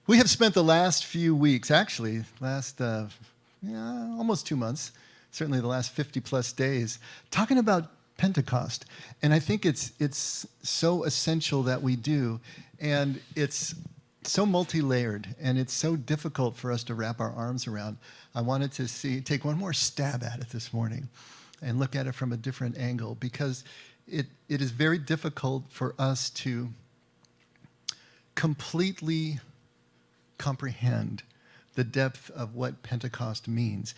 We have spent the last few weeks, actually, almost 2 months, certainly the last 50 plus days, talking about Pentecost. And I think it's so essential that we do. And it's so multi-layered, and it's so difficult for us to wrap our arms around. I wanted to take one more stab at it this morning and look at it from a different angle, because it is very difficult for us to completely comprehend the depth of what Pentecost means.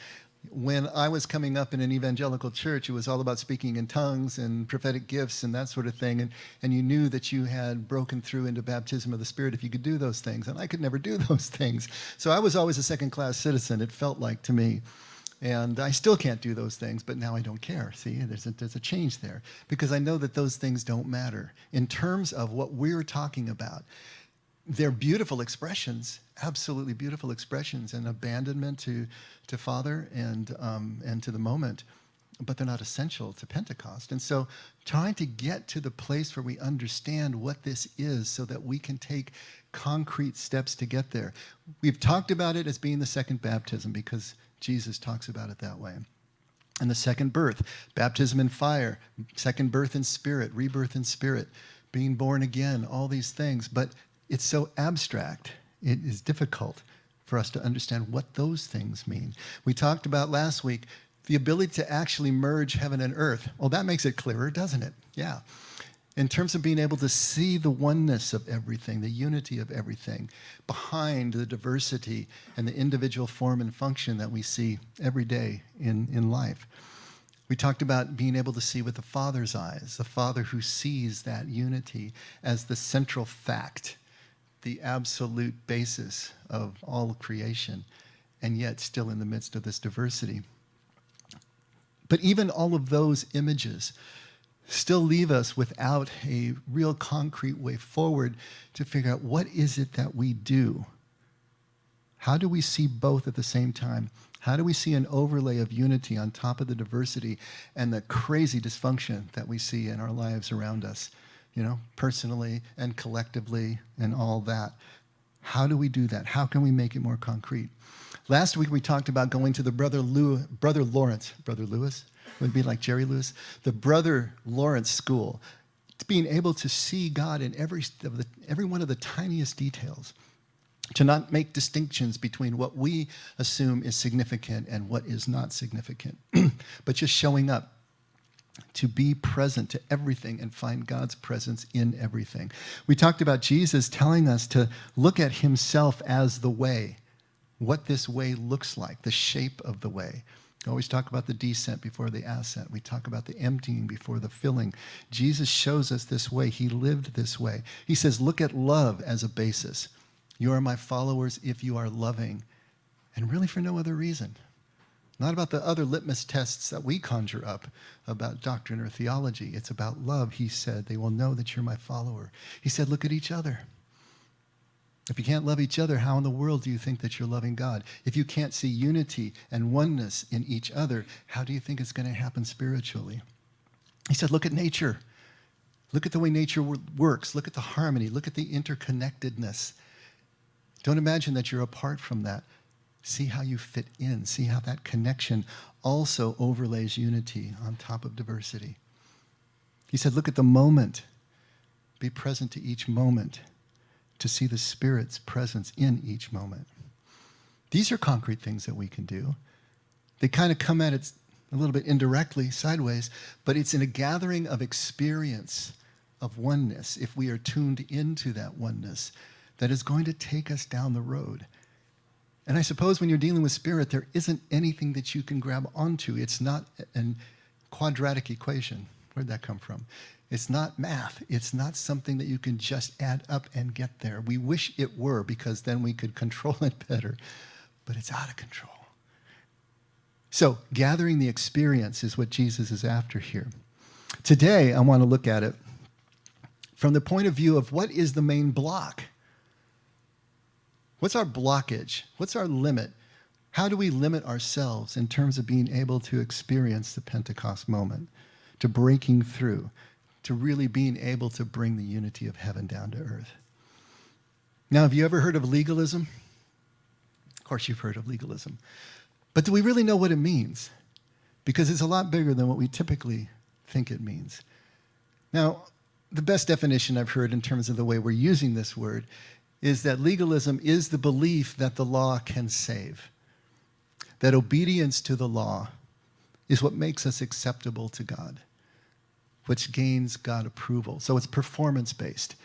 When I was coming up in an evangelical church, it was all about speaking in tongues and prophetic gifts and that sort of thing. And you knew that you had broken through into baptism of the Spirit if you could do those things. And I could never do those things. So I was always a second-class citizen, it felt like to me. And I still can't do those things, but now I don't care. See, there's a change there. Because I know that those things don't matter. In terms of what we're talking about, they're beautiful expressions, absolutely beautiful expressions, and abandonment to Father and to the moment, but they're not essential to Pentecost. And so trying to get to the place where we understand what this is so that we can take concrete steps to get there. We've talked about it as being the second baptism because Jesus talks about it that way. And the second birth, baptism in fire, second birth in spirit, rebirth in spirit, being born again, all these things. But it's so abstract, it is difficult for us to understand what those things mean. We talked about last week the ability to actually merge heaven and earth. Well, that makes it clearer, doesn't it? Yeah. In terms of being able to see the oneness of everything, the unity of everything, behind the diversity and the individual form and function that we see every day in life. We talked about being able to see with the Father's eyes, the Father who sees that unity as the central fact, the absolute basis of all creation, and yet still in the midst of this diversity. But even all of those images still leave us without a real concrete way forward to figure out what is it that we do. How do we see both at the same time? How do we see an overlay of unity on top of the diversity and the crazy dysfunction that we see in our lives around us? Personally and collectively and all that. How do we do that? How can we make it more concrete? Last week we talked about going to the Brother Lawrence would be like Jerry Lewis, the Brother Lawrence School, being able to see God in every one of the tiniest details, to not make distinctions between what we assume is significant and what is not significant, but just showing up, to be present to everything and find God's presence in everything. We talked about Jesus telling us to look at himself as the way, what this way looks like, the shape of the way. We always talk about the descent before the ascent. We talk about the emptying before the filling. Jesus shows us this way. He lived this way. He says, look at love as a basis. You are my followers if you are loving, and really for no other reason. Not about the other litmus tests that we conjure up about doctrine or theology. It's about love. He said, they will know that you're my follower. He said, look at each other. If you can't love each other, how in the world do you think that you're loving God? If you can't see unity and oneness in each other, how do you think it's going to happen spiritually? He said, look at nature. Look at the way nature works. Look at the harmony. Look at the interconnectedness. Don't imagine that you're apart from that. See how you fit in. See how that connection also overlays unity on top of diversity. He said, look at the moment. Be present to each moment to see the Spirit's presence in each moment. These are concrete things that we can do. They kind of come at it a little bit indirectly, sideways, but it's in a gathering of experience of oneness, if we are tuned into that oneness, that is going to take us down the road. And I suppose when you're dealing with spirit, there isn't anything that you can grab onto. It's not a quadratic equation. Where'd that come from? It's not math. It's not something that you can just add up and get there. We wish it were, because then we could control it better. But it's out of control. So gathering the experience is what Jesus is after here. Today, I want to look at it from the point of view of what is the main block. What's our blockage? What's our limit? How do we limit ourselves in terms of being able to experience the Pentecost moment, to breaking through, to really being able to bring the unity of heaven down to earth? Now, have you ever heard of legalism? Of course you've heard of legalism. But do we really know what it means? Because it's a lot bigger than what we typically think it means. Now, the best definition I've heard in terms of the way we're using this word is that legalism is the belief that the law can save, that obedience to the law is what makes us acceptable to God, which gains God approval. So it's performance-based.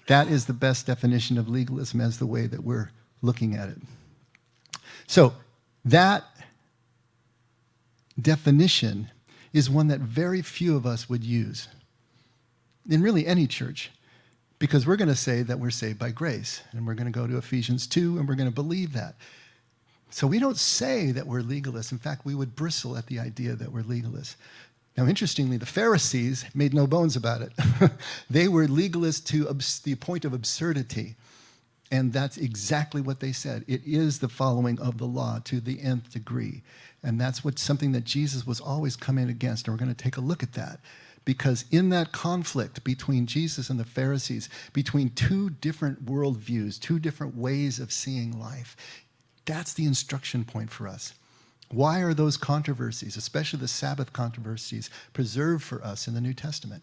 That is the best definition of legalism as the way that we're looking at it. So that definition is one that very few of us would use in really any church, because we're going to say that we're saved by grace, and we're going to go to Ephesians 2, and we're going to believe that. So we don't say that we're legalists. In fact, we would bristle at the idea that we're legalists. Now, interestingly, the Pharisees made no bones about it. They were legalists to the point of absurdity, and that's exactly what they said. It is the following of the law to the nth degree, and that's something that Jesus was always coming against, and we're going to take a look at that. Because in that conflict between Jesus and the Pharisees, between two different worldviews, two different ways of seeing life, that's the instruction point for us. Why are those controversies, especially the Sabbath controversies, preserved for us in the New Testament?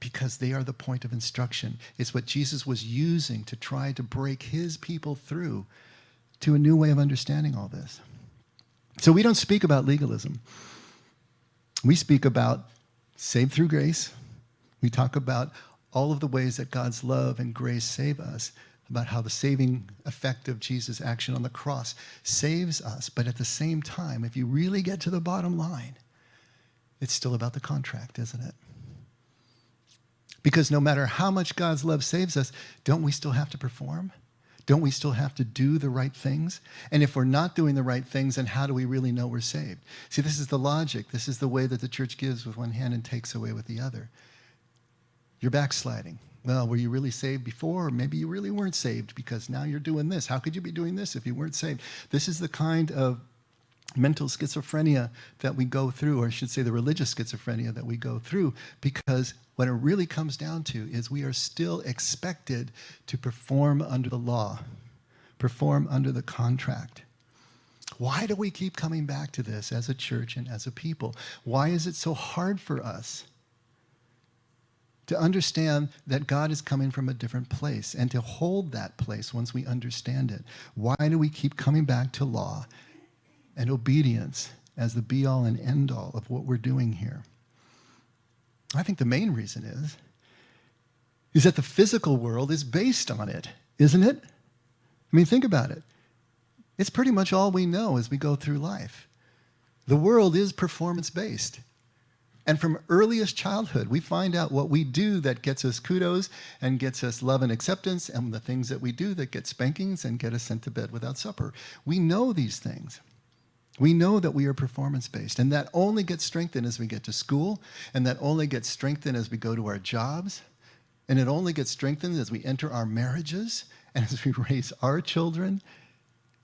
Because they are the point of instruction. It's what Jesus was using to try to break his people through to a new way of understanding all this. So we don't speak about legalism. We speak about saved through grace. We talk about all of the ways that God's love and grace save us, about how the saving effect of Jesus' action on the cross saves us. But at the same time, if you really get to the bottom line, it's still about the contract, isn't it? Because no matter how much God's love saves us, don't we still have to perform? Don't we still have to do the right things? And if we're not doing the right things, then how do we really know we're saved? See, this is the logic. This is the way that the church gives with one hand and takes away with the other. You're backsliding. Well, were you really saved before? Or maybe you really weren't saved because now you're doing this. How could you be doing this if you weren't saved? This is the kind of mental schizophrenia that we go through, or I should say the religious schizophrenia that we go through, because what it really comes down to is we are still expected to perform under the law, perform under the contract. Why do we keep coming back to this as a church and as a people? Why is it so hard for us to understand that God is coming from a different place and to hold that place once we understand it? Why do we keep coming back to law and obedience as the be-all and end-all of what we're doing here? I think the main reason is that the physical world is based on it, isn't it? I mean, think about it. It's pretty much all we know as we go through life. The world is performance-based. And from earliest childhood, we find out what we do that gets us kudos and gets us love and acceptance, and the things that we do that get spankings and get us sent to bed without supper. We know these things. We know that we are performance-based, and that only gets strengthened as we get to school, and that only gets strengthened as we go to our jobs, and it only gets strengthened as we enter our marriages, and as we raise our children,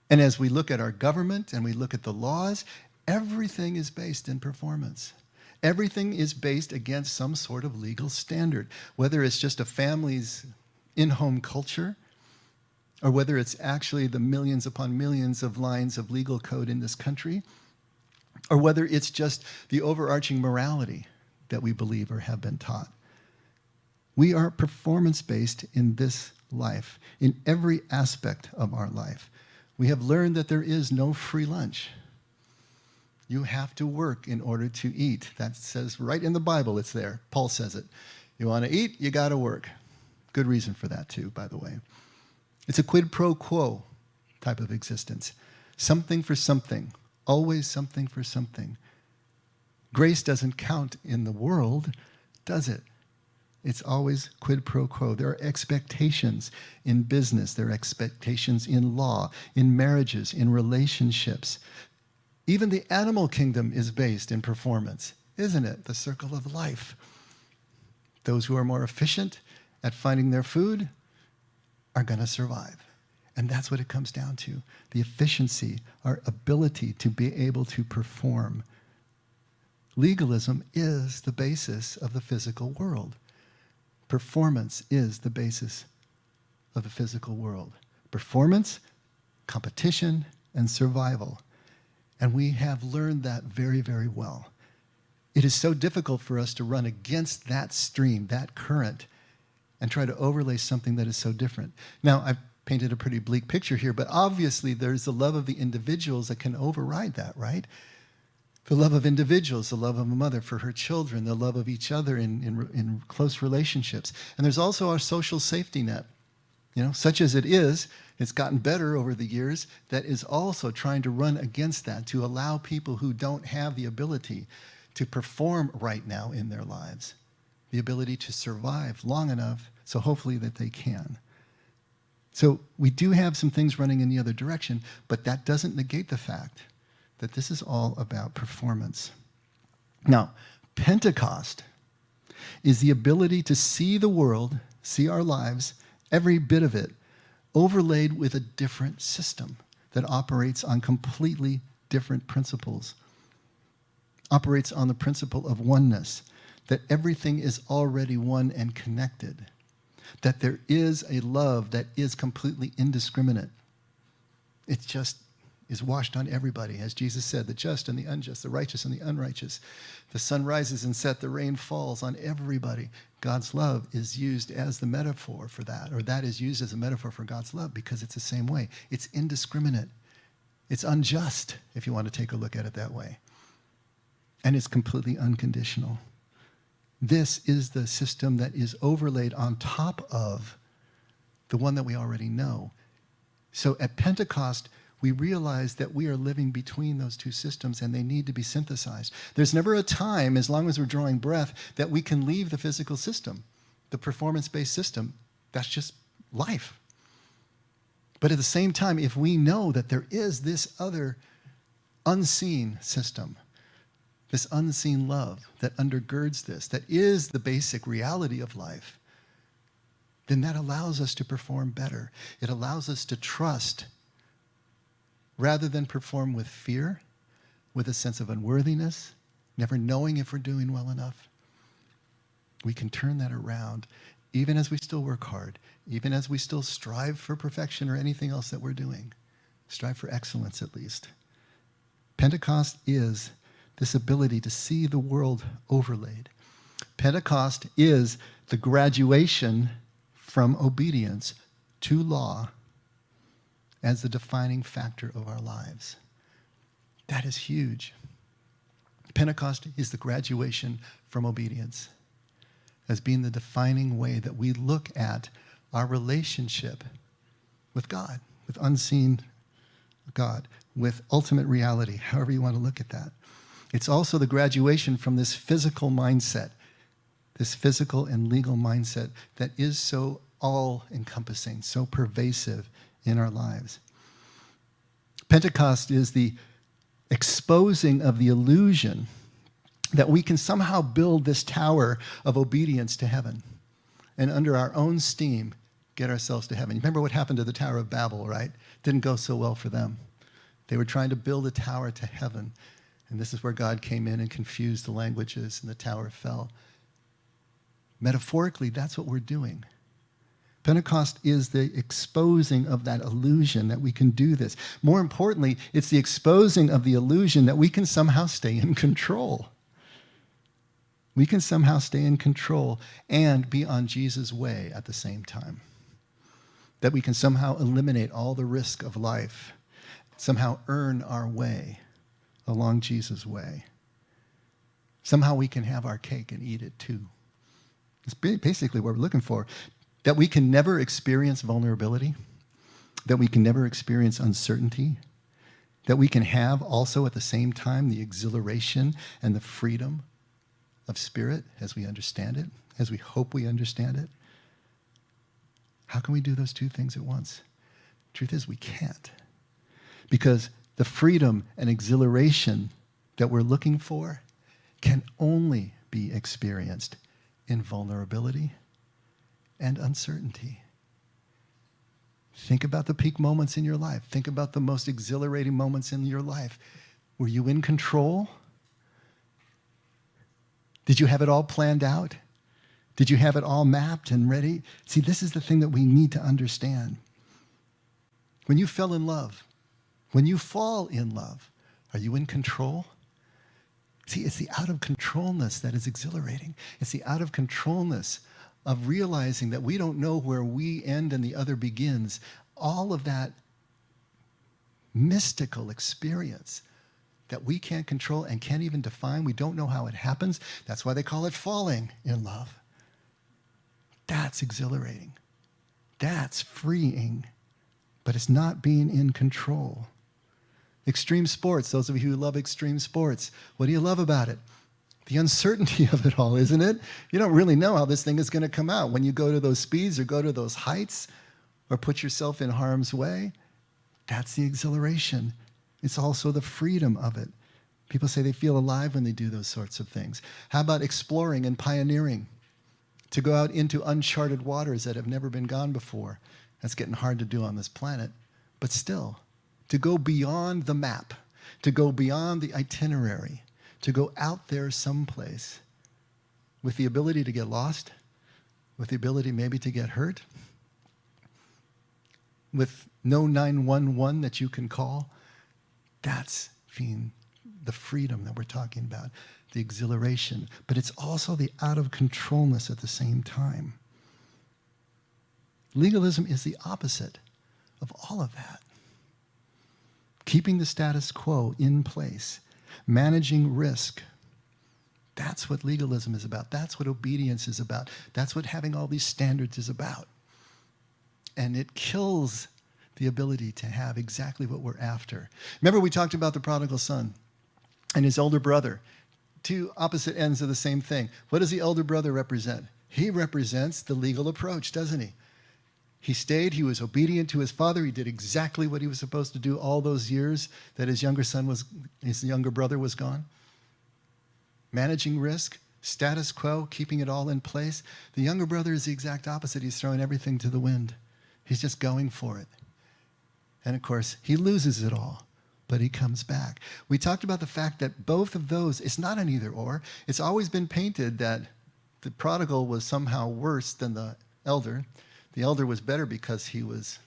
and as we look at our government and we look at the laws. Everything is based in performance. Everything is based against some sort of legal standard, whether it's just a family's in-home culture, or whether it's actually the millions upon millions of lines of legal code in this country, or whether it's just the overarching morality that we believe or have been taught. We are performance-based in this life, in every aspect of our life. We have learned that there is no free lunch. You have to work in order to eat. That says right in the Bible, it's there. Paul says it. You want to eat, you got to work. Good reason for that too, by the way. It's a quid pro quo type of existence. Something for something. Always something for something. Grace doesn't count in the world, does it? It's always quid pro quo. There are expectations in business. There are expectations in law, in marriages, in relationships. Even the animal kingdom is based in performance, isn't it? The circle of life. Those who are more efficient at finding their food are going to survive. And that's what it comes down to. The efficiency, our ability to be able to perform. Legalism is the basis of the physical world. Performance is the basis of the physical world. Performance, competition, and survival. And we have learned that very, very well. It is so difficult for us to run against that stream, that current, and try to overlay something that is so different. Now, I've painted a pretty bleak picture here, but obviously there's the love of the individuals that can override that, right? The love of individuals, the love of a mother for her children, the love of each other in close relationships. And there's also our social safety net. Such as it is, it's gotten better over the years, that is also trying to run against that, to allow people who don't have the ability to perform right now in their lives, the ability to survive long enough so hopefully that they can. So we do have some things running in the other direction, but that doesn't negate the fact that this is all about performance. Now, Pentecost is the ability to see the world, see our lives, every bit of it, overlaid with a different system that operates on completely different principles. Operates on the principle of oneness, that everything is already one and connected, that there is a love that is completely indiscriminate. It just is washed on everybody. As Jesus said, the just and the unjust, the righteous and the unrighteous. The sun rises and sets, the rain falls on everybody. God's love is used as the metaphor for that, or that is used as a metaphor for God's love because it's the same way. It's indiscriminate. It's unjust, if you want to take a look at it that way. And it's completely unconditional. This is the system that is overlaid on top of the one that we already know. So at Pentecost, we realize that we are living between those two systems and they need to be synthesized. There's never a time, as long as we're drawing breath, that we can leave the physical system, the performance-based system. That's just life. But at the same time, if we know that there is this other unseen system, this unseen love that undergirds this, that is the basic reality of life, then that allows us to perform better. It allows us to trust rather than perform with fear, with a sense of unworthiness, never knowing if we're doing well enough. We can turn that around even as we still work hard, even as we still strive for perfection or anything else that we're doing. Strive for excellence at least. Pentecost is this ability to see the world overlaid. Pentecost is the graduation from obedience to law as the defining factor of our lives. That is huge. Pentecost is the graduation from obedience as being the defining way that we look at our relationship with God, with unseen God, with ultimate reality, however you want to look at that. It's also the graduation from this physical mindset, this physical and legal mindset that is so all-encompassing, so pervasive in our lives. Pentecost is the exposing of the illusion that we can somehow build this tower of obedience to heaven and under our own steam get ourselves to heaven. You remember what happened to the Tower of Babel, right? Didn't go so well for them. They were trying to build a tower to heaven. And this is where God came in and confused the languages and the tower fell. Metaphorically, that's what we're doing. Pentecost is the exposing of that illusion that we can do this. More importantly, it's the exposing of the illusion that we can somehow stay in control. We can somehow stay in control and be on Jesus' way at the same time. That we can somehow eliminate all the risk of life, somehow earn our way along Jesus' way. Somehow we can have our cake and eat it too. It's basically what we're looking for. That we can never experience vulnerability, that we can never experience uncertainty, that we can have also at the same time the exhilaration and the freedom of spirit as we understand it, as we hope we understand it. How can we do those two things at once? Truth is, we can't. Because the freedom and exhilaration that we're looking for can only be experienced in vulnerability and uncertainty. Think about the peak moments in your life. Think about the most exhilarating moments in your life. Were you in control? Did you have it all planned out? Did you have it all mapped and ready? See, this is the thing that we need to understand. When you fell in love, when you fall in love, are you in control? See, it's the out of controlness that is exhilarating. It's the out of controlness of realizing that we don't know where we end and the other begins. All of that mystical experience that we can't control and can't even define. We don't know how it happens. That's why they call it falling in love. That's exhilarating. That's freeing. But it's not being in control. Extreme sports, those of you who love extreme sports, what do you love about it? The uncertainty of it all, isn't it? You don't really know how this thing is going to come out when you go to those speeds or go to those heights or put yourself in harm's way. That's the exhilaration. It's also the freedom of it. People say they feel alive when they do those sorts of things. How about exploring and pioneering? To go out into uncharted waters that have never been gone before. That's getting hard to do on this planet. But still, to go beyond the map, to go beyond the itinerary, to go out there someplace with the ability to get lost, with the ability maybe to get hurt, with no 911 that you can call. That's the freedom that we're talking about, the exhilaration. But it's also the out of controlness at the same time. Legalism is the opposite of all of that. Keeping the status quo in place, managing risk. That's what legalism is about. That's what obedience is about. That's what having all these standards is about. And it kills the ability to have exactly what we're after. Remember we talked about the prodigal son and his older brother. Two opposite ends of the same thing. What does the elder brother represent? He represents the legal approach, doesn't he? He stayed, he was obedient to his father, he did exactly what he was supposed to do all those years that his younger brother was gone. Managing risk, status quo, keeping it all in place. The younger brother is the exact opposite. He's throwing everything to the wind. He's just going for it. And of course, he loses it all, but he comes back. We talked about the fact that both of those, it's not an either or. It's always been painted that the prodigal was somehow worse than the elder. The elder was better because he was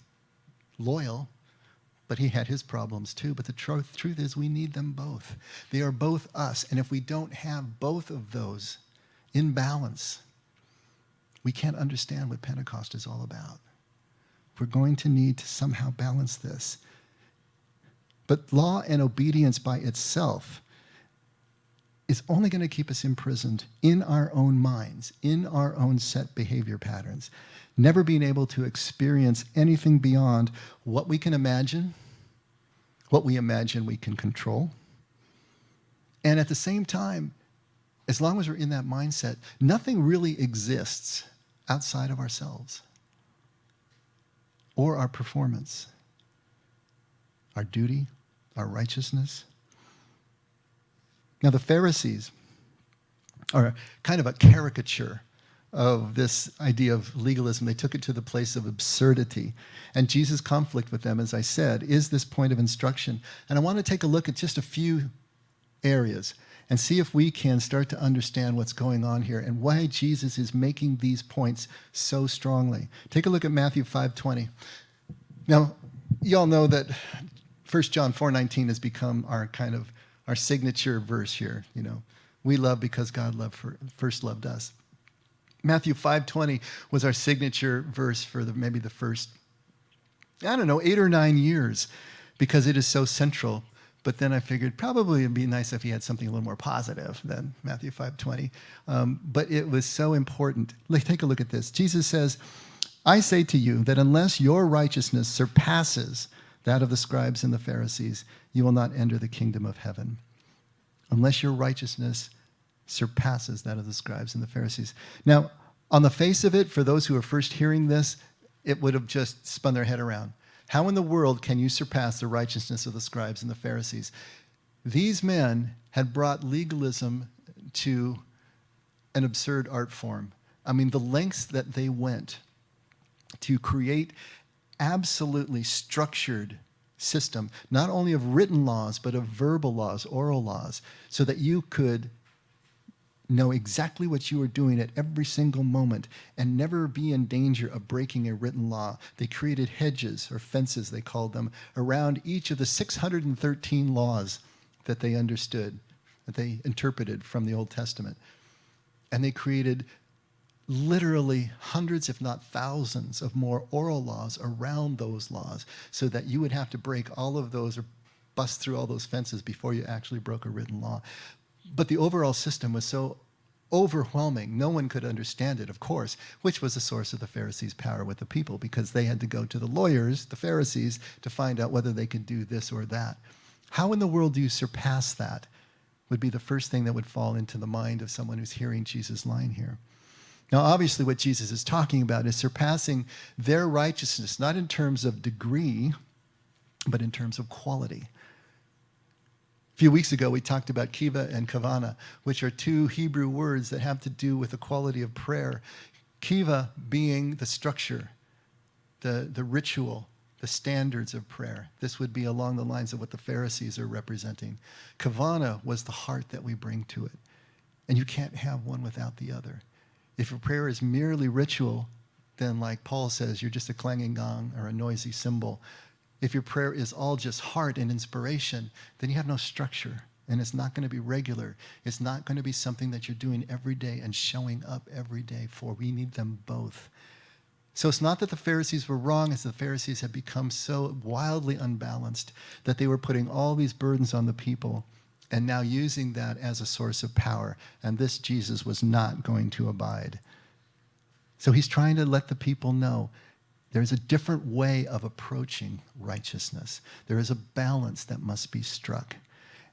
loyal, but he had his problems too. But the truth is we need them both. They are both us. And if we don't have both of those in balance, we can't understand what Pentecost is all about. We're going to need to somehow balance this. But law and obedience by itself is only going to keep us imprisoned in our own minds, in our own set behavior patterns, never being able to experience anything beyond what we can imagine, what we imagine we can control. And at the same time, as long as we're in that mindset, nothing really exists outside of ourselves or our performance, our duty, our righteousness. Now, the Pharisees are kind of a caricature of this idea of legalism. They took it to the place of absurdity. And Jesus' conflict with them, as I said, is this point of instruction. And I want to take a look at just a few areas and see if we can start to understand what's going on here and why Jesus is making these points so strongly. Take a look at Matthew 5:20. Now, you all know that 1 John 4:19 has become our signature verse here. You know, we love because God first loved us. Matthew 5:20 was our signature verse for maybe the first, 8 or 9 years, because it is so central. But then I figured probably it'd be nice if he had something a little more positive than Matthew 5:20. But it was so important. Let's take a look at this. Jesus says, I say to you that unless your righteousness surpasses that of the scribes and the Pharisees, you will not enter the kingdom of heaven. Unless your righteousness surpasses that of the scribes and the Pharisees. Now, on the face of it, for those who are first hearing this, it would have just spun their head around. How in the world can you surpass the righteousness of the scribes and the Pharisees? These men had brought legalism to an absurd art form. I mean, the lengths that they went to create absolutely structured system, not only of written laws, but of verbal laws, oral laws, so that you could know exactly what you are doing at every single moment and never be in danger of breaking a written law. They created hedges, or fences they called them, around each of the 613 laws that they understood, that they interpreted from the Old Testament. And they created literally hundreds, if not thousands, of more oral laws around those laws, so that you would have to break all of those or bust through all those fences before you actually broke a written law. But the overall system was so overwhelming, no one could understand it, of course, which was the source of the Pharisees' power with the people, because they had to go to the lawyers, the Pharisees, to find out whether they could do this or that. How in the world do you surpass that? Would be the first thing that would fall into the mind of someone who's hearing Jesus' line here. Now, obviously, what Jesus is talking about is surpassing their righteousness, not in terms of degree, but in terms of quality. A few weeks ago, we talked about kiva and kavana, which are two Hebrew words that have to do with the quality of prayer. Kiva being the structure, the ritual, the standards of prayer. This would be along the lines of what the Pharisees are representing. Kavana was the heart that we bring to it. And you can't have one without the other. If your prayer is merely ritual, then like Paul says, you're just a clanging gong or a noisy cymbal. If your prayer is all just heart and inspiration, then you have no structure, and it's not going to be regular. It's not going to be something that you're doing every day and showing up every day for. We need them both. So it's not that the Pharisees were wrong, it's the Pharisees had become so wildly unbalanced that they were putting all these burdens on the people and now using that as a source of power. And this Jesus was not going to abide. So he's trying to let the people know there's a different way of approaching righteousness. There is a balance that must be struck.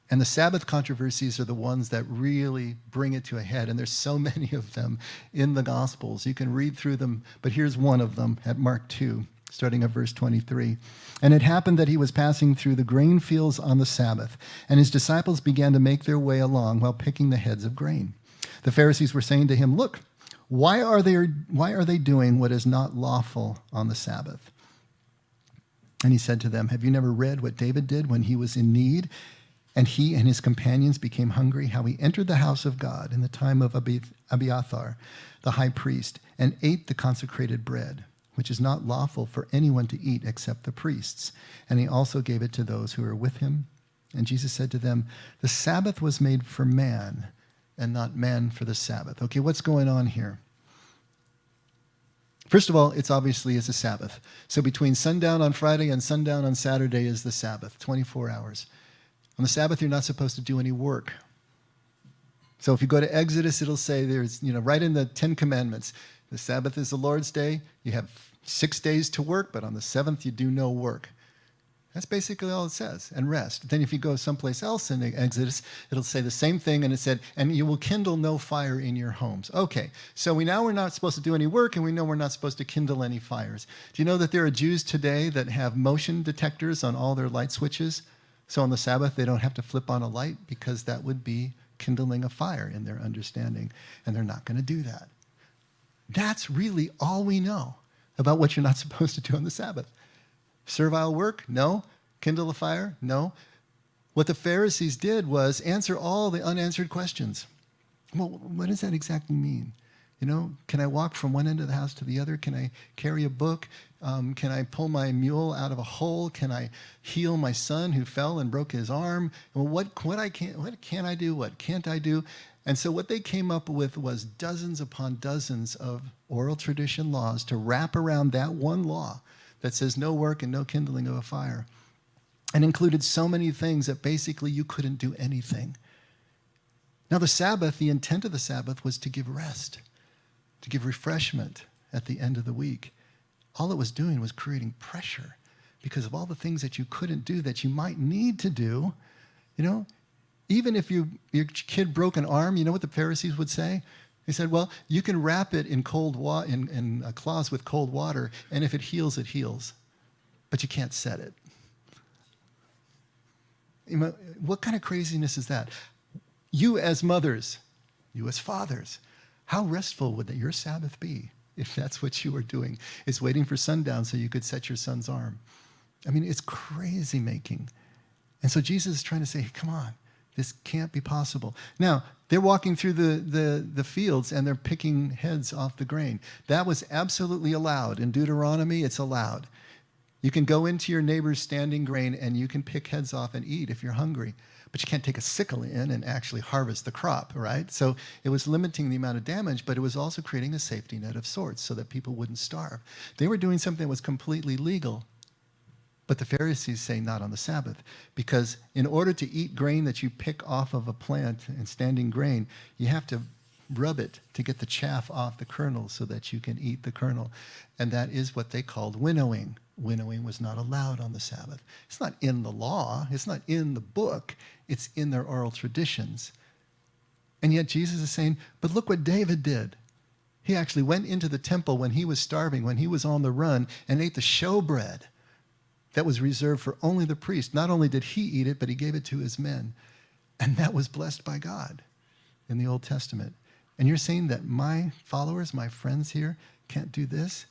And the Sabbath controversies are the ones that really bring it to a head. And there's so many of them in the Gospels. You can read through them, but here's one of them at Mark 2, starting at verse 23. And it happened that he was passing through the grain fields on the Sabbath, and his disciples began to make their way along while picking the heads of grain. The Pharisees were saying to him, "Look, why are they doing what is not lawful on the Sabbath?" And he said to them, "Have you never read what David did when he was in need, and he and his companions became hungry, how he entered the house of God in the time of Abiathar, the high priest, and ate the consecrated bread, which is not lawful for anyone to eat except the priests. And he also gave it to those who were with him." And Jesus said to them, "The Sabbath was made for man, and not man for the Sabbath." Okay, what's going on here? First of all, it's a Sabbath. So between sundown on Friday and sundown on Saturday is the Sabbath, 24 hours. On the Sabbath, you're not supposed to do any work. So if you go to Exodus, it'll say there's, right in the 10 Commandments, the Sabbath is the Lord's day. You have 6 days to work, but on the 7th, you do no work. That's basically all it says, and rest. Then if you go someplace else in the Exodus, it'll say the same thing, and it said, "And you will kindle no fire in your homes." Okay, so we're not supposed to do any work, and we know we're not supposed to kindle any fires. Do you know that there are Jews today that have motion detectors on all their light switches? So on the Sabbath, they don't have to flip on a light, because that would be kindling a fire in their understanding, and they're not going to do that. That's really all we know about what you're not supposed to do on the Sabbath. Servile work? No. Kindle a fire? No. What the Pharisees did was answer all the unanswered questions. Well, what does that exactly mean? Can I walk from one end of the house to the other? Can I carry a book? Can I pull my mule out of a hole? Can I heal my son who fell and broke his arm? Well, what can I do? What can't I do? And so what they came up with was dozens upon dozens of oral tradition laws to wrap around that one law that says no work and no kindling of a fire, and included so many things that basically you couldn't do anything. Now the Sabbath, the intent of the Sabbath was to give rest, to give refreshment at the end of the week. All it was doing was creating pressure because of all the things that you couldn't do that you might need to do. Even if your kid broke an arm, you know what the Pharisees would say? They said, well, you can wrap it in in a cloth with cold water, and if it heals, it heals. But you can't set it. What kind of craziness is that? You as mothers, you as fathers, how restful would your Sabbath be if that's what you were doing, is waiting for sundown so you could set your son's arm? It's crazy making. And so Jesus is trying to say, hey, come on, this can't be possible. Now, They're walking through the fields and they're picking heads off the grain. That was absolutely allowed. In Deuteronomy, it's allowed. You can go into your neighbor's standing grain and you can pick heads off and eat if you're hungry. But you can't take a sickle in and actually harvest the crop, right? So it was limiting the amount of damage, but it was also creating a safety net of sorts so that people wouldn't starve. They were doing something that was completely legal. But the Pharisees say not on the Sabbath, because in order to eat grain that you pick off of a plant and standing grain, you have to rub it to get the chaff off the kernel so that you can eat the kernel. And that is what they called winnowing. Winnowing was not allowed on the Sabbath. It's not in the law. It's not in the book. It's in their oral traditions. And yet Jesus is saying, but look what David did. He actually went into the temple when he was starving, when he was on the run, and ate the showbread that was reserved for only the priest. Not only did he eat it, but he gave it to his men. And that was blessed by God in the Old Testament. And you're saying that my followers, my friends here, can't do this?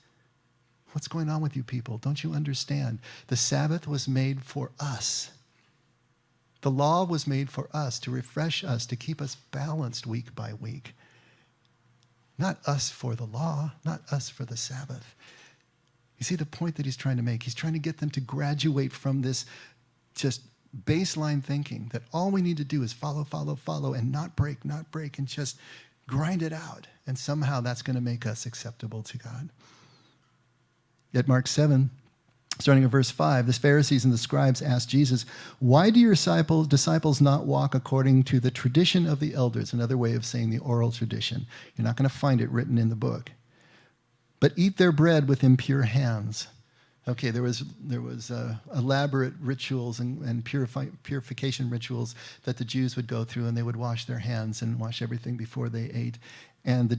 What's going on with you people? Don't you understand? The Sabbath was made for us. The law was made for us, to refresh us, to keep us balanced week by week. Not us for the law, not us for the Sabbath. You see the point that he's trying to make? He's trying to get them to graduate from this just baseline thinking that all we need to do is follow, follow, follow, and not break, and just grind it out. And somehow that's going to make us acceptable to God. At Mark 7, starting at verse 5, the Pharisees and the scribes asked Jesus, why do your disciples not walk according to the tradition of the elders? Another way of saying the oral tradition. You're not going to find it written in the book. But eat their bread with impure hands. Okay, there was elaborate rituals and purification rituals that the Jews would go through, and they would wash their hands and wash everything before they ate. And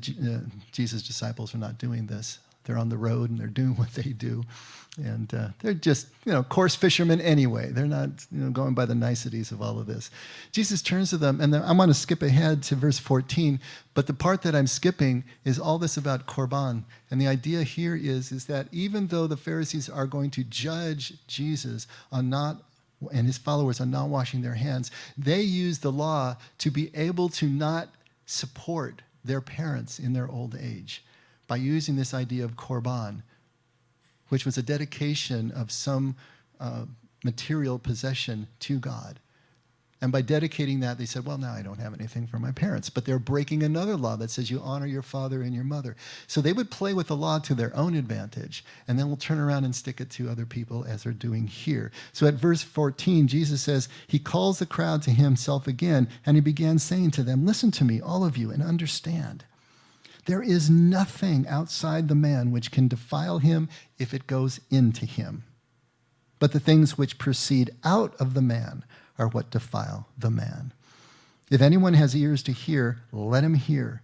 Jesus' disciples are not doing this. They're on the road and they're doing what they do. And they're just, coarse fishermen anyway. They're not, going by the niceties of all of this. Jesus turns to them, and I want to skip ahead to verse 14, but the part that I'm skipping is all this about korban. And the idea here is that even though the Pharisees are going to judge Jesus and his followers on not washing their hands, they use the law to be able to not support their parents in their old age by using this idea of korban, which was a dedication of some material possession to God. And by dedicating that, they said, well, now I don't have anything for my parents. But they're breaking another law that says you honor your father and your mother. So they would play with the law to their own advantage, and then we'll turn around and stick it to other people as they're doing here. So at verse 14, Jesus says, he calls the crowd to himself again, and he began saying to them, listen to me, all of you, and understand. There is nothing outside the man which can defile him if it goes into him. But the things which proceed out of the man are what defile the man. If anyone has ears to hear, let him hear.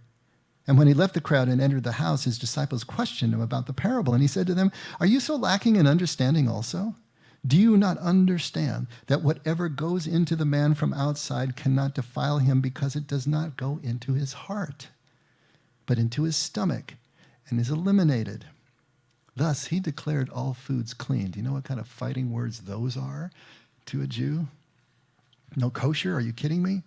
And when he left the crowd and entered the house, his disciples questioned him about the parable. And he said to them, are you so lacking in understanding also? Do you not understand that whatever goes into the man from outside cannot defile him, because it does not go into his heart, but into his stomach, and is eliminated? Thus he declared all foods clean. Do you know what kind of fighting words those are to a Jew? No kosher? Are you kidding me?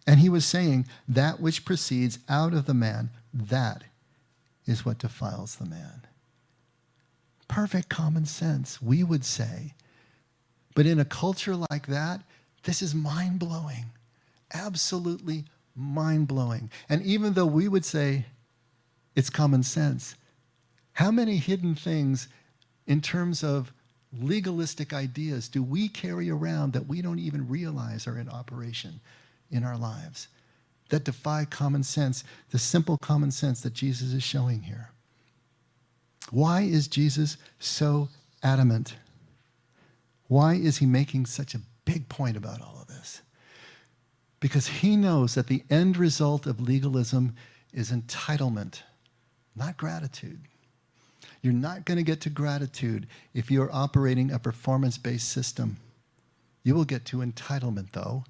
And he was saying, that which proceeds out of the man, that is what defiles the man. Perfect common sense, we would say. But in a culture like that, this is mind-blowing. Absolutely mind-blowing. And even though we would say it's common sense, how many hidden things in terms of legalistic ideas do we carry around that we don't even realize are in operation in our lives that defy common sense, the simple common sense that Jesus is showing here? Why is Jesus so adamant? Why is he making such a big point about all of this? Because he knows that the end result of legalism is entitlement, not gratitude. You're not going to get to gratitude if you're operating a performance-based system. You will get to entitlement, though.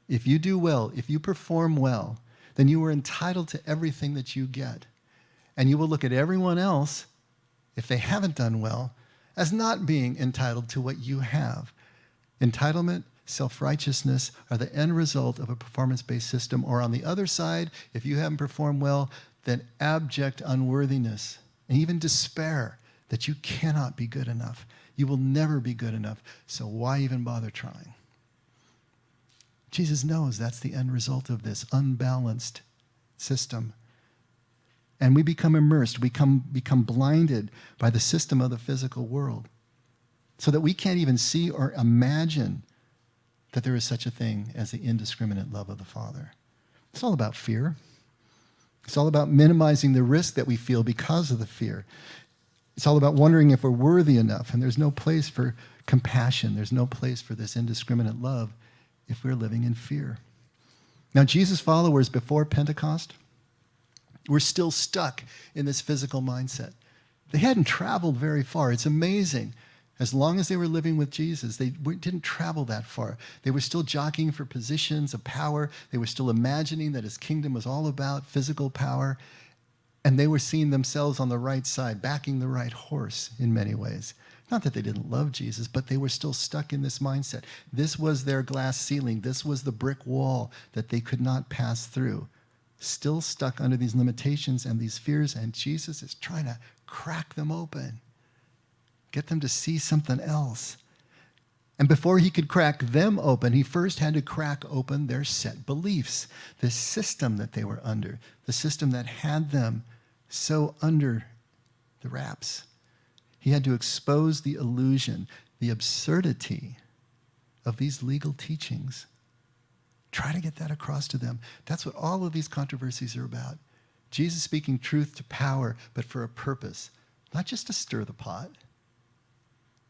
If you do well, if you perform well, then you are entitled to everything that you get. And you will look at everyone else, if they haven't done well, as not being entitled to what you have. Entitlement self-righteousness are the end result of a performance-based system, or on the other side, if you haven't performed well, then abject unworthiness and even despair that you cannot be good enough. You will never be good enough, so why even bother trying? Jesus knows that's the end result of this unbalanced system. And we become immersed, we become blinded by the system of the physical world, so that we can't even see or imagine that there is such a thing as the indiscriminate love of the Father. It's all about fear. It's all about minimizing the risk that we feel because of the fear. It's all about wondering if we're worthy enough, and there's no place for compassion. There's no place for this indiscriminate love if we're living in fear. Now, Jesus' followers before Pentecost were still stuck in this physical mindset. They hadn't traveled very far. It's amazing. As long as they were living with Jesus, they didn't travel that far. They were still jockeying for positions of power. They were still imagining that his kingdom was all about physical power. And they were seeing themselves on the right side, backing the right horse in many ways. Not that they didn't love Jesus, but they were still stuck in this mindset. This was their glass ceiling. This was the brick wall that they could not pass through. Still stuck under these limitations and these fears, and Jesus is trying to crack them open. Get them to see something else. And before he could crack them open, he first had to crack open their set beliefs, the system that they were under, the system that had them so under the wraps. He had to expose the illusion, the absurdity of these legal teachings. Try to get that across to them. That's what all of these controversies are about. Jesus speaking truth to power, but for a purpose, not just to stir the pot.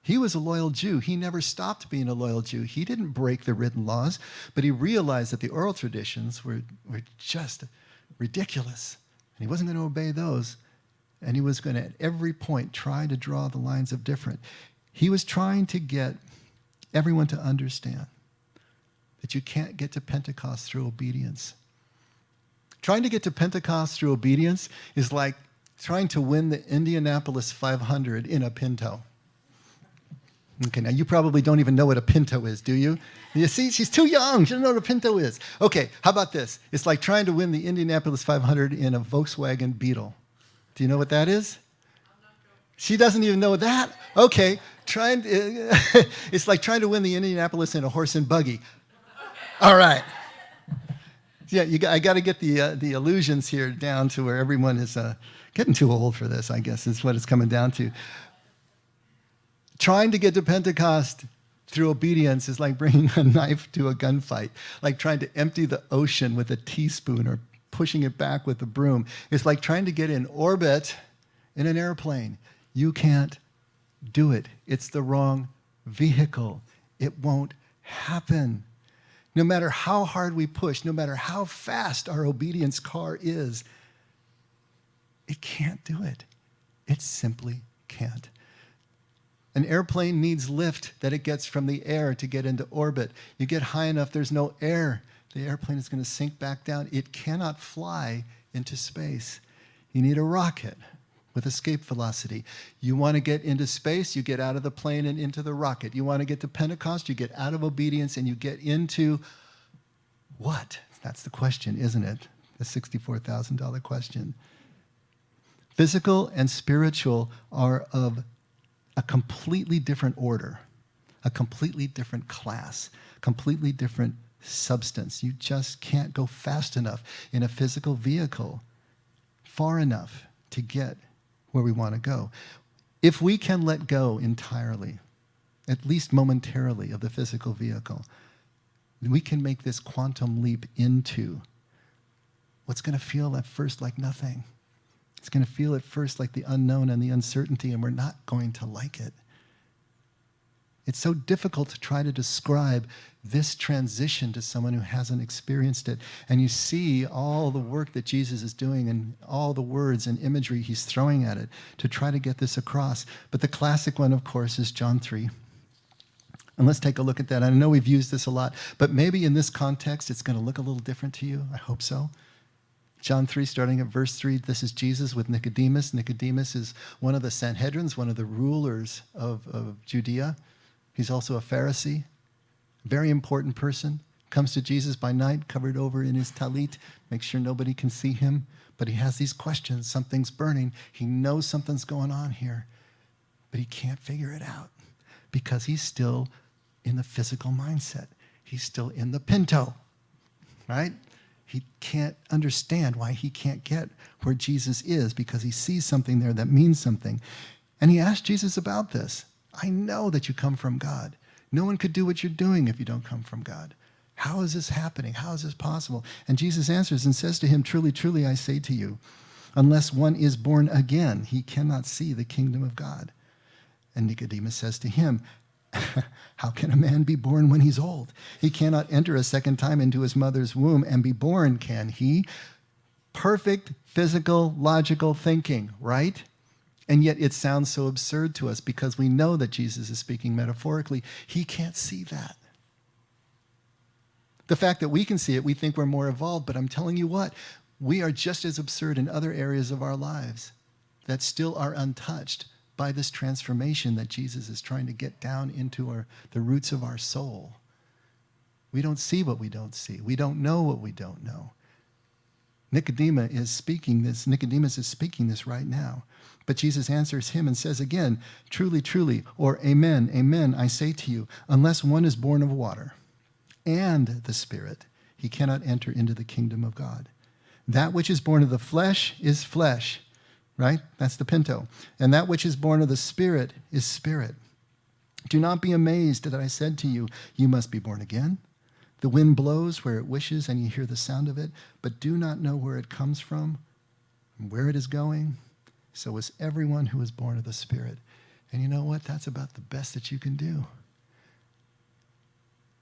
He was a loyal Jew. He never stopped being a loyal Jew. He didn't break the written laws, but he realized that the oral traditions were just ridiculous. And he wasn't going to obey those. And he was going to, at every point, try to draw the lines of different. He was trying to get everyone to understand that you can't get to Pentecost through obedience. Trying to get to Pentecost through obedience is like trying to win the Indianapolis 500 in a Pinto. Okay, now you probably don't even know what a Pinto is, do you? You see, she's too young. She doesn't know what a Pinto is. Okay, how about this? It's like trying to win the Indianapolis 500 in a Volkswagen Beetle. Do you know what that is? She doesn't even know that? Okay, it's like trying to win the Indianapolis in a horse and buggy. All right. Yeah, I got to get the illusions here down to where everyone is getting too old for this, I guess, is what it's coming down to. Trying to get to Pentecost through obedience is like bringing a knife to a gunfight, like trying to empty the ocean with a teaspoon or pushing it back with a broom. It's like trying to get in orbit in an airplane. You can't do it. It's the wrong vehicle. It won't happen. No matter how hard we push, no matter how fast our obedience car is, it can't do it. It simply can't. An airplane needs lift that it gets from the air to get into orbit. You get high enough, there's no air. The airplane is going to sink back down. It cannot fly into space. You need a rocket with escape velocity. You want to get into space, you get out of the plane and into the rocket. You want to get to Pentecost, you get out of obedience and you get into what? That's the question, isn't it? The $64,000 question. Physical and spiritual are of a completely different order, a completely different class, completely different substance. You just can't go fast enough in a physical vehicle, far enough to get where we want to go. If we can let go entirely, at least momentarily, of the physical vehicle, we can make this quantum leap into what's going to feel at first like nothing. It's going to feel at first like the unknown and the uncertainty, and we're not going to like it. It's so difficult to try to describe this transition to someone who hasn't experienced it. And you see all the work that Jesus is doing and all the words and imagery he's throwing at it to try to get this across. But the classic one, of course, is John 3. And let's take a look at that. I know we've used this a lot, but maybe in this context, it's going to look a little different to you. I hope so. John 3, starting at verse 3, this is Jesus with Nicodemus. Nicodemus is one of the Sanhedrins, one of the rulers of Judea. He's also a Pharisee. very important person, comes to Jesus by night, covered over in his talit, makes sure nobody can see him. But he has these questions. Something's burning. He knows something's going on here, but he can't figure it out because he's still in the physical mindset. He's still in the pinto, right? He can't understand why he can't get where Jesus is because he sees something there that means something. And he asked Jesus about this. I know that you come from God. No one could do what you're doing if you don't come from God. How is this happening? How is this possible? And Jesus answers and says to him, truly, truly, I say to you, unless one is born again, he cannot see the kingdom of God. And Nicodemus says to him, how can a man be born when he's old? He cannot enter a second time into his mother's womb and be born, can he? Perfect physical, logical thinking, right? And yet it sounds so absurd to us because we know that Jesus is speaking metaphorically. He can't see that. The fact that we can see it, we think we're more evolved, but I'm telling you what, we are just as absurd in other areas of our lives that still are untouched by this transformation that Jesus is trying to get down into the roots of our soul. We don't see what we don't see. We don't know what we don't know. Nicodemus is speaking this right now. But Jesus answers him and says again, truly, truly, or amen, amen, I say to you, unless one is born of water and the Spirit, he cannot enter into the kingdom of God. That which is born of the flesh is flesh, right? That's the pinto. And that which is born of the Spirit is spirit. Do not be amazed that I said to you, you must be born again. The wind blows where it wishes and you hear the sound of it, but do not know where it comes from and where it is going. So is everyone who is born of the Spirit. And you know what? That's about the best that you can do.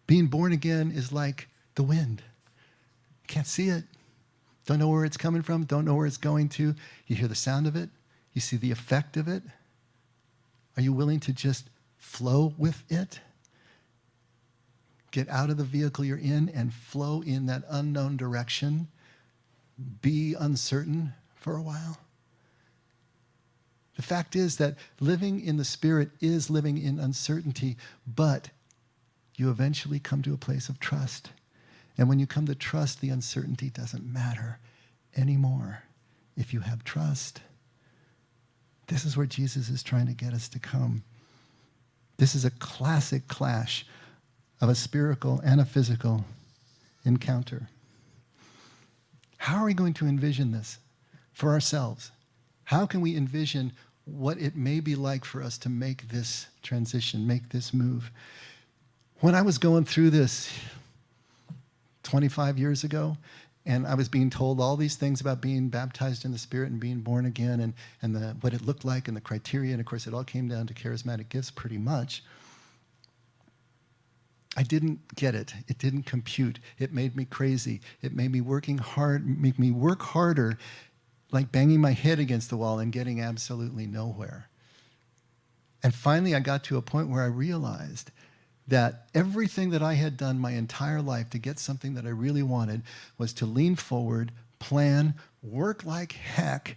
Being born again is like the wind. Can't see it. Don't know where it's coming from. Don't know where it's going to. You hear the sound of it. You see the effect of it. Are you willing to just flow with it? Get out of the vehicle you're in and flow in that unknown direction. Be uncertain for a while. The fact is that living in the Spirit is living in uncertainty, but you eventually come to a place of trust. And when you come to trust, the uncertainty doesn't matter anymore if you have trust. This is where Jesus is trying to get us to come. This is a classic clash of a spiritual and a physical encounter. How are we going to envision this for ourselves? How can we envision what it may be like for us to make this transition, make this move? When I was going through this 25 years ago, and I was being told all these things about being baptized in the Spirit and being born again and what it looked like and the criteria, and of course it all came down to charismatic gifts pretty much. I didn't get it. It didn't compute. It made me crazy. It made me make me work harder, like banging my head against the wall and getting absolutely nowhere. And finally I got to a point where I realized that everything that I had done my entire life to get something that I really wanted was to lean forward, plan, work like heck,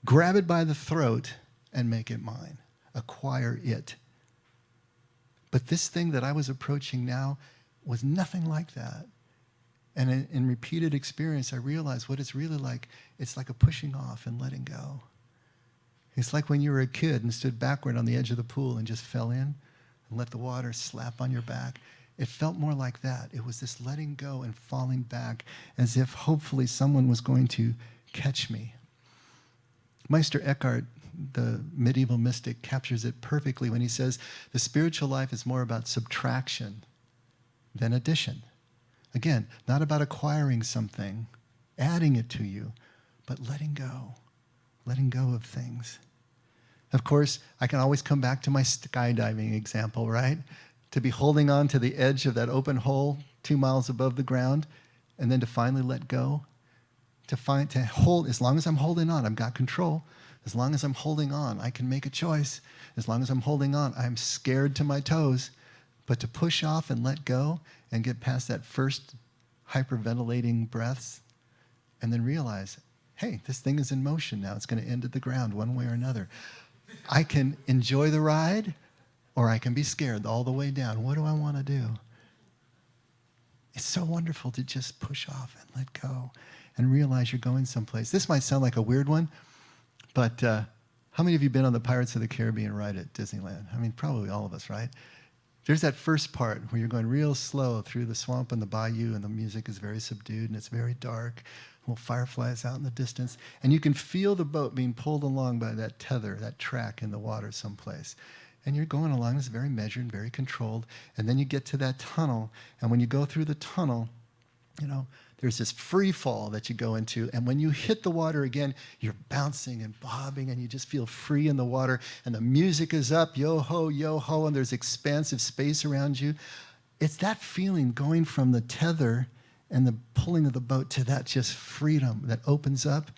grab it by the throat, and make it mine, acquire it. But this thing that I was approaching now was nothing like that. And in repeated experience, I realized what it's really like. It's like a pushing off and letting go. It's like when you were a kid and stood backward on the edge of the pool and just fell in and let the water slap on your back. It felt more like that. It was this letting go and falling back as if hopefully someone was going to catch me. Meister Eckhart, the medieval mystic, captures it perfectly when he says the spiritual life is more about subtraction than addition. Again, not about acquiring something, adding it to you, but letting go of things. Of course, I can always come back to my skydiving example, right? To be holding on to the edge of that open hole 2 miles above the ground, and then to finally let go. To hold, as long as I'm holding on, I've got control. As long as I'm holding on, I can make a choice. As long as I'm holding on, I'm scared to my toes. But to push off and let go and get past that first hyperventilating breaths and then realize, hey, this thing is in motion now. It's going to end at the ground one way or another. I can enjoy the ride or I can be scared all the way down. What do I want to do? It's so wonderful to just push off and let go and realize you're going someplace. This might sound like a weird one, but how many of you been on the Pirates of the Caribbean ride at Disneyland? I mean, probably all of us, right? There's that first part where you're going real slow through the swamp and the bayou, and the music is very subdued and it's very dark. Little fireflies out in the distance, and you can feel the boat being pulled along by that tether, that track in the water someplace. And you're going along, it's very measured and very controlled, and then you get to that tunnel, and when you go through the tunnel, there's this free fall that you go into, and when you hit the water again, you're bouncing and bobbing, and you just feel free in the water, and the music is up, yo-ho, yo-ho, and there's expansive space around you. It's that feeling going from the tether and the pulling of the boat to that just freedom that opens up.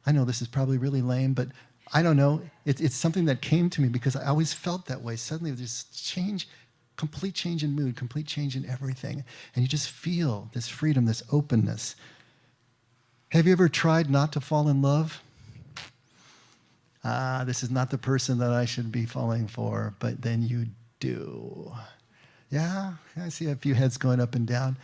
I know this is probably really lame, but I don't know. It's something that came to me because I always felt that way. Suddenly there's change, complete change in mood, complete change in everything. And you just feel this freedom, this openness. Have you ever tried not to fall in love? This is not the person that I should be falling for, but then you do. Yeah, I see a few heads going up and down.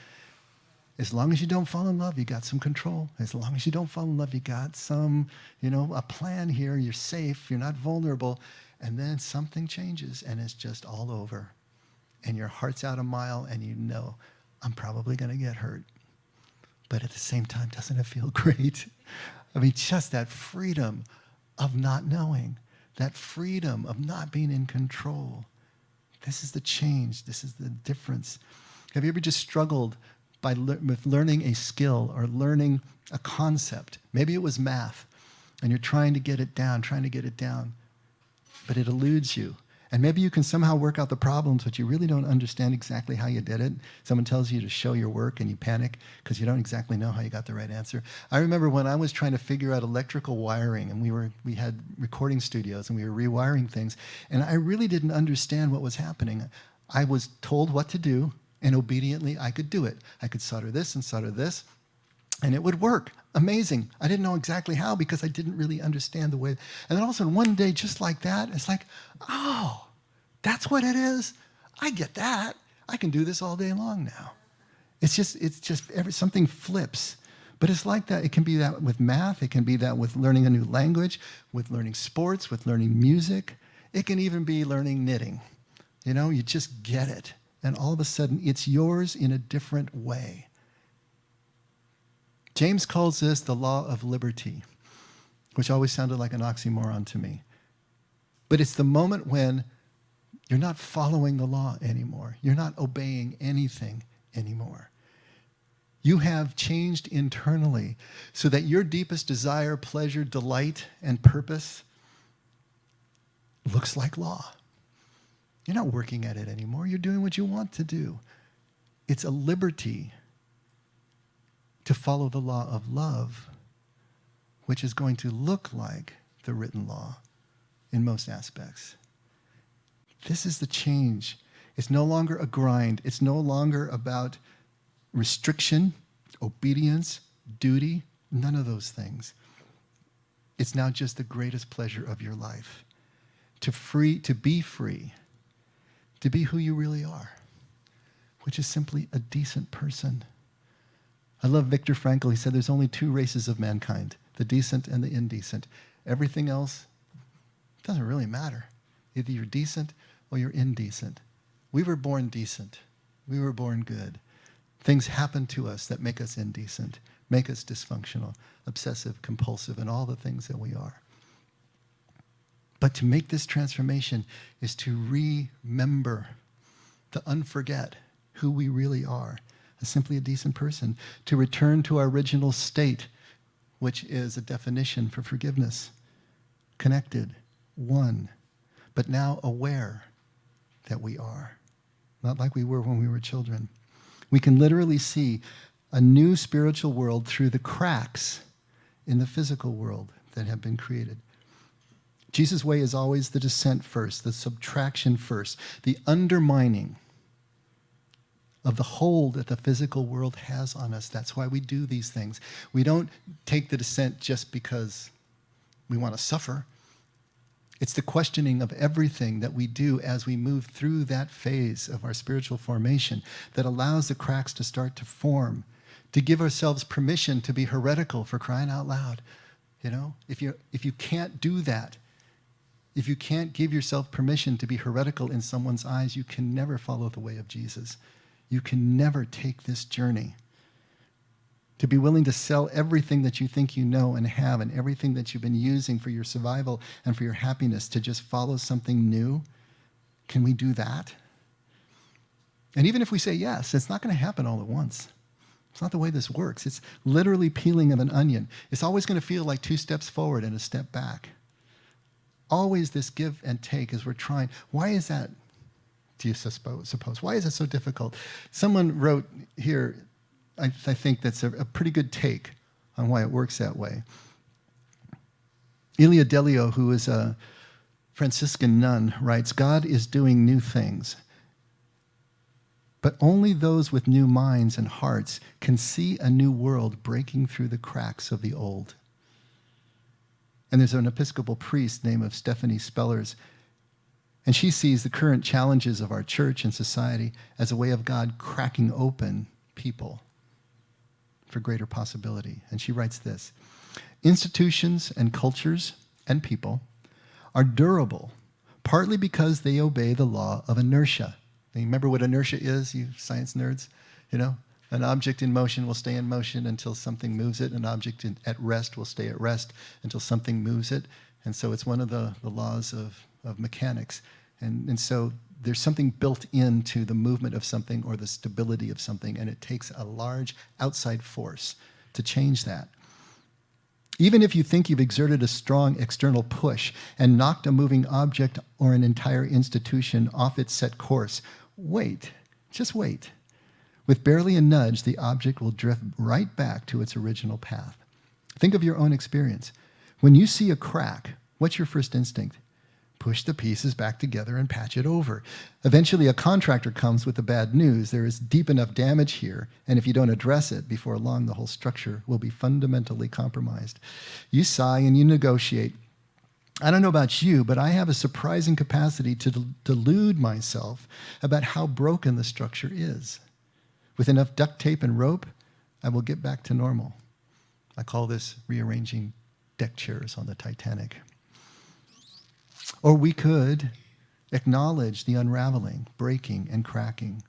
As long as you don't fall in love, you got some control. As long as you don't fall in love, you got some, a plan here. You're safe. You're not vulnerable. And then something changes, and it's just all over. And your heart's out a mile, and you know, I'm probably going to get hurt. But at the same time, doesn't it feel great? I mean, just that freedom of not knowing, that freedom of not being in control. This is the change. This is the difference. Have you ever just struggled with learning a skill or learning a concept? Maybe it was math, and you're trying to get it down, but it eludes you. And maybe you can somehow work out the problems, but you really don't understand exactly how you did it. Someone tells you to show your work, and you panic because you don't exactly know how you got the right answer. I remember when I was trying to figure out electrical wiring, and we had recording studios, and we were rewiring things, and I really didn't understand what was happening. I was told what to do, and obediently, I could do it. I could solder this, and it would work. Amazing. I didn't know exactly how because I didn't really understand the way. And then all of a sudden, one day, just like that, it's like, oh, that's what it is? I get that. I can do this all day long now. It's just something flips. But it's like that. It can be that with math. It can be that with learning a new language, with learning sports, with learning music. It can even be learning knitting. You just get it. And all of a sudden, it's yours in a different way. James calls this the law of liberty, which always sounded like an oxymoron to me. But it's the moment when you're not following the law anymore. You're not obeying anything anymore. You have changed internally so that your deepest desire, pleasure, delight, and purpose looks like law. You're not working at it anymore. You're doing what you want to do. It's a liberty to follow the law of love, which is going to look like the written law in most aspects. This is the change. It's no longer a grind. It's no longer about restriction, obedience, duty, none of those things. It's now just the greatest pleasure of your life. To be free, to be who you really are, which is simply a decent person. I love Viktor Frankl. He said there's only two races of mankind, the decent and the indecent. Everything else doesn't really matter. Either you're decent or you're indecent. We were born decent. We were born good. Things happen to us that make us indecent, make us dysfunctional, obsessive, compulsive, and all the things that we are. But to make this transformation is to remember, to unforget who we really are, as simply a decent person, to return to our original state, which is a definition for forgiveness, connected, one, but now aware that we are, not like we were when we were children. We can literally see a new spiritual world through the cracks in the physical world that have been created. Jesus' way is always the descent first, the subtraction first, the undermining of the hold that the physical world has on us. That's why we do these things. We don't take the descent just because we want to suffer. It's the questioning of everything that we do as we move through that phase of our spiritual formation that allows the cracks to start to form, to give ourselves permission to be heretical, for crying out loud. You know, if you can't do that, if you can't give yourself permission to be heretical in someone's eyes, you can never follow the way of Jesus. You can never take this journey. To be willing to sell everything that you think you know and have and everything that you've been using for your survival and for your happiness to just follow something new. Can we do that? And even if we say yes, it's not going to happen all at once. It's not the way this works. It's literally peeling of an onion. It's always going to feel like 2 steps forward and a step back. Always this give and take as we're trying. Why is that, do you suppose? Why is it so difficult? Someone wrote here, I think that's a pretty good take on why it works that way. Ilia Delio, who is a Franciscan nun, writes, God is doing new things, but only those with new minds and hearts can see a new world breaking through the cracks of the old. And there's an Episcopal priest named Stephanie Spellers, and she sees the current challenges of our church and society as a way of God cracking open people for greater possibility. And she writes this: institutions and cultures and people are durable, partly because they obey the law of inertia. Now, you remember what inertia is, you science nerds? You know, an object in motion will stay in motion until something moves it. An object at rest will stay at rest until something moves it. And so it's one of the laws of mechanics. And so there's something built into the movement of something or the stability of something, and it takes a large outside force to change that. Even if you think you've exerted a strong external push and knocked a moving object or an entire institution off its set course, wait, just wait. With barely a nudge, the object will drift right back to its original path. Think of your own experience. When you see a crack, what's your first instinct? Push the pieces back together and patch it over. Eventually, a contractor comes with the bad news. There is deep enough damage here, and if you don't address it, before long, the whole structure will be fundamentally compromised. You sigh and you negotiate. I don't know about you, but I have a surprising capacity to delude myself about how broken the structure is. With enough duct tape and rope, I will get back to normal. I call this rearranging deck chairs on the Titanic. Or we could acknowledge the unraveling, breaking, and cracking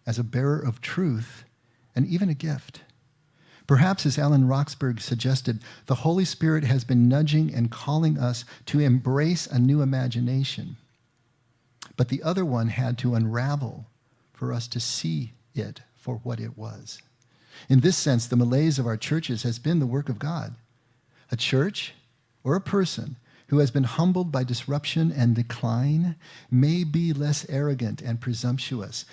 as a bearer of truth and even a gift. Perhaps, as Alan Roxburgh suggested, the Holy Spirit has been nudging and calling us to embrace a new imagination. But the other one had to unravel for us to see it for what it was. In this sense, the malaise of our churches has been the work of God. A church or a person who has been humbled by disruption and decline may be less arrogant and presumptuous,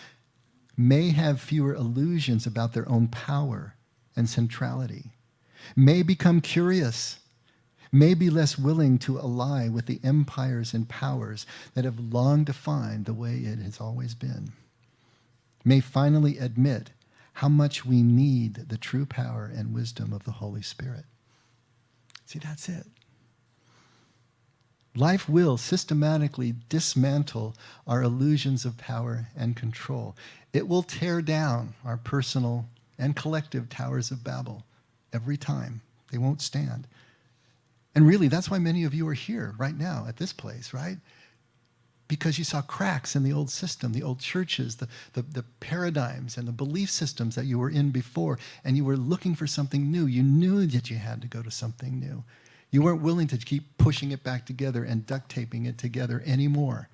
may have fewer illusions about their own power and centrality, may become curious, may be less willing to ally with the empires and powers that have long defined the way it has always been, may finally admit how much we need the true power and wisdom of the Holy Spirit. See, that's it. Life will systematically dismantle our illusions of power and control. It will tear down our personal and collective towers of Babel every time. They won't stand. And really, that's why many of you are here right now at this place, right? Because you saw cracks in the old system, the old churches, the paradigms and the belief systems that you were in before, and you were looking for something new. You knew that you had to go to something new. You weren't willing to keep pushing it back together and duct taping it together anymore.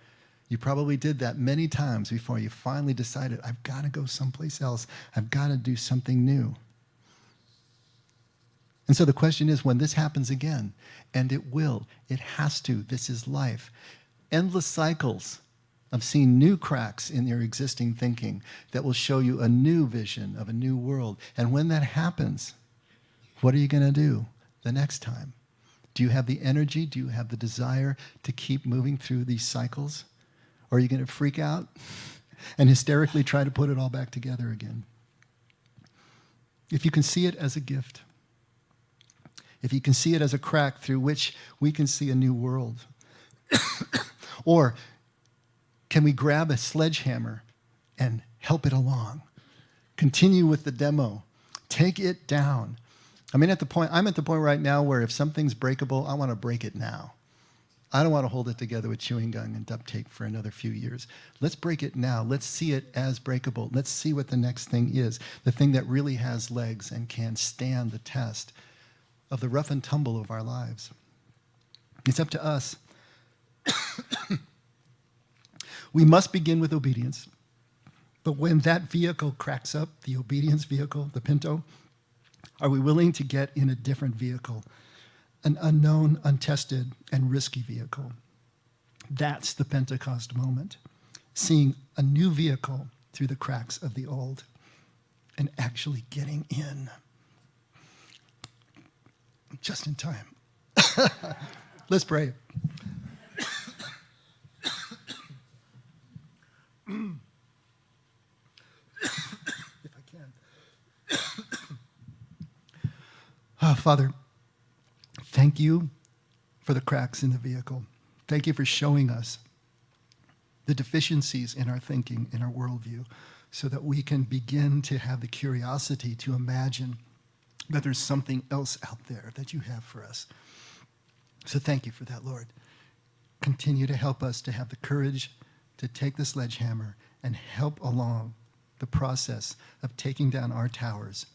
You probably did that many times before you finally decided, I've got to go someplace else. I've got to do something new. And so the question is, when this happens again, and it will, it has to, this is life. Endless cycles of seeing new cracks in your existing thinking that will show you a new vision of a new world. And when that happens, what are you going to do the next time? Do you have the energy? Do you have the desire to keep moving through these cycles? Or are you going to freak out and hysterically try to put it all back together again? If you can see it as a gift, if you can see it as a crack through which we can see a new world, Or can we grab a sledgehammer and help it along? Continue with the demo. Take it down. I'm at the point right now where if something's breakable, I want to break it now. I don't want to hold it together with chewing gum and duct tape for another few years. Let's break it now. Let's see it as breakable. Let's see what the next thing is, the thing that really has legs and can stand the test of the rough and tumble of our lives. It's up to us. We must begin with obedience. But when that vehicle cracks up, the obedience vehicle, the Pinto, are we willing to get in a different vehicle, an unknown, untested, and risky vehicle? That's the Pentecost moment, seeing a new vehicle through the cracks of the old and actually getting in. Just in time. Let's pray. If I can. Oh, Father, thank you for the cracks in the vehicle. Thank you for showing us the deficiencies in our thinking, in our worldview, so that we can begin to have the curiosity to imagine that there's something else out there that you have for us. So thank you for that, Lord. Continue to help us to have the courage to take the sledgehammer and help along the process of taking down our towers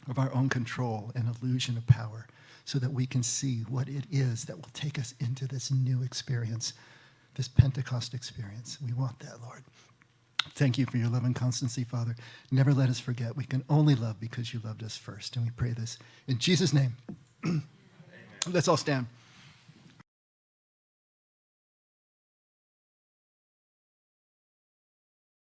of our own control and illusion of power, so that we can see what it is that will take us into this new experience, this Pentecost experience. We want that, Lord. Thank you for your love and constancy, Father. Never let us forget we can only love because you loved us first. And we pray this in Jesus' name. Let's all stand.